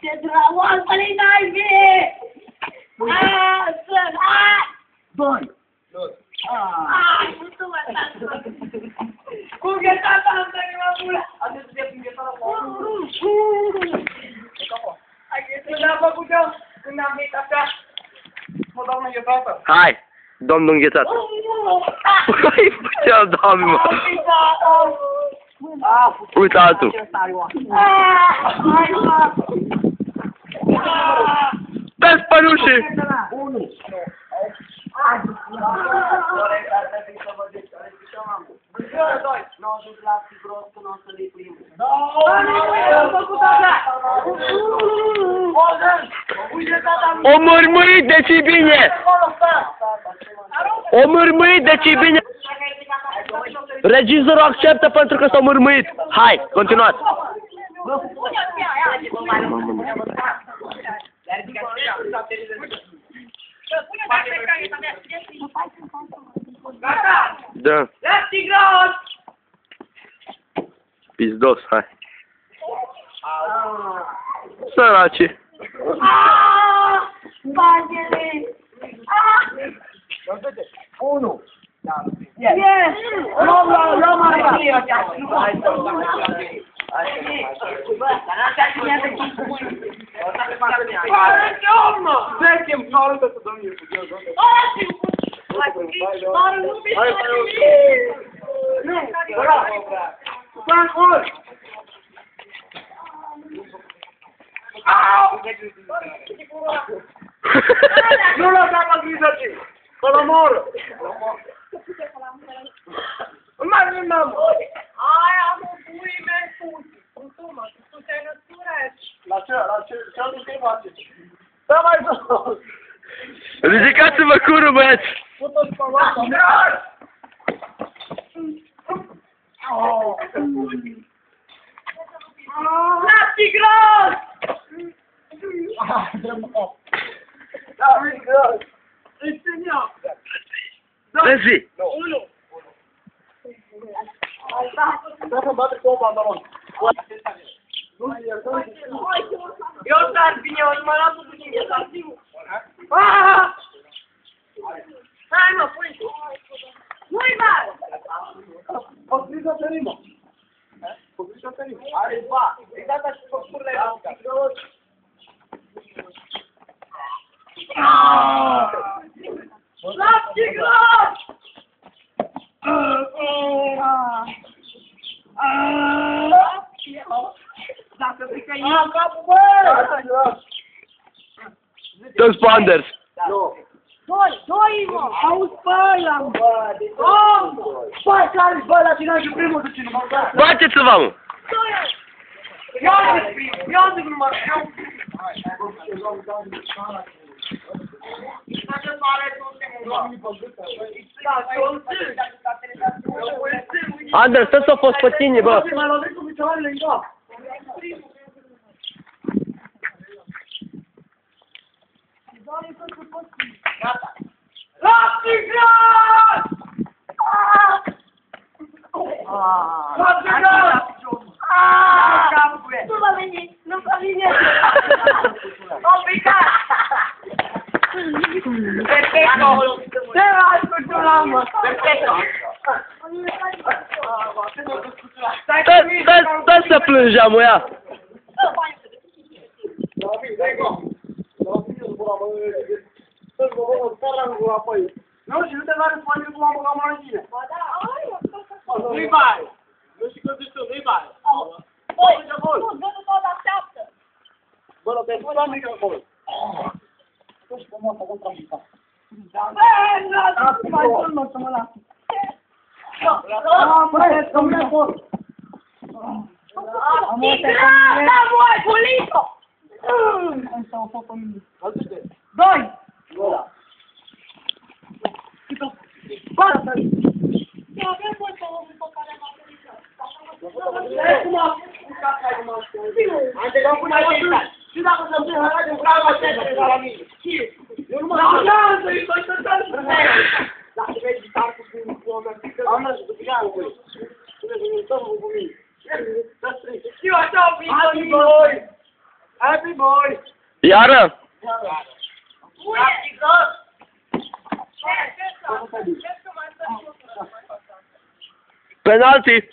Ce drăguț, să-i dai vie! Doi! Nu mă tata! Cum e tata asta, că mă pula? Atât de punghetat la când am făcut eu, când am venit așa, mă dau lângă tata. Hai, domnul înghețat. Hai, ce-au doamne, mă? Uite altul. Dă-ți părușii! Nu a ajuns la fibros până o să-l iei primul. Am făcut așa! O mărmărit de ce bine! O mărmărit de ce bine! Regizorul acceptă pentru că s-a mărmărit. Hai, continuați! Gata! Da. Ia tigros! Pizdos, hai. Săraci. Bagele! Unu. Yes! Luăm așa! Trecem, nu arătă să dăm eu. Nu lăsa la grijă, că l-omoră. Mai nu m-am. Aia, mă, buime, tu te-ai născut aici. La ce nu te face? Da mai jos. Ridicați-vă curul, băieți! Puteți să luați. La tigros! Da, gros. Vezi! Da să bate cu o pantalon. Eu sar bine, eu mă las puțin de saltivul. Hai, mă, pui! Nu-i mare! Potriva ferimă. Potriva ferimă. Are ba. E data și făcurile la tigros. La tigros! Dacă zic că e capul, bă! Toți Panders! Doi, mă! Auzi, bă, ăla! Bă, care-i bă, la cine și primul de cine mă dați? Bateți-vă, mă! Eu am zis primul, eu am zis numărul, eu... Așa pare Anders, tot s-a fost pe tine, bă! Mai lovit cu picioarele în cap. Gata! La tigros! La tigros! Nu va veni, nu va veni! Am picat! Perfecto! Ce v-a spus la mă? Perfecto! Stai să plângeam, mă, ia! Nu, și nu te va răspunde cum am băgat mâna în tine. Nu-i bani! Nu știu că zici tu, nu-i bani. Băi, nu, dă-te tot așteaptă! Bă, la te-ai spus mică acolo. Tu și pe mă, să vă trafica. Băi, nu, mai mult să mă las! Băi, să-mi ia acolo. Da, voi, pulito! Doi! Și dacă se întâmplă, hai de vreau la tine, la mine. Eu nu mă dacă vezi gitar cu oameni, am mers după ea, cu mine. Să-mi cu mine. Să strâng. Happy boy! Happy boy! Iară! Penalti!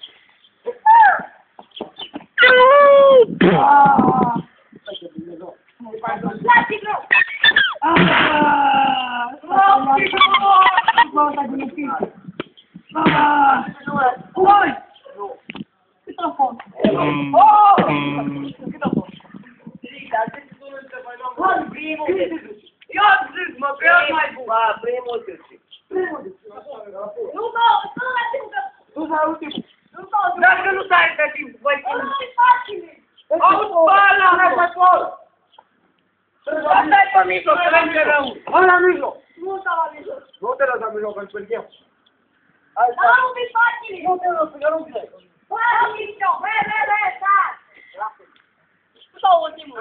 Dacă nu stai pe timp, voi auzi bala, răbător! Asta-i pe mijloc, că le-mi rău! Hai la mijloc! Nu stau la mijloc. Nu te lăsa mijloc, că-ți pierd eu. Da, un pic facile. Nu te lăsa, că nu-ți Bă, un pic, bă, stai. Nu stau ultimul.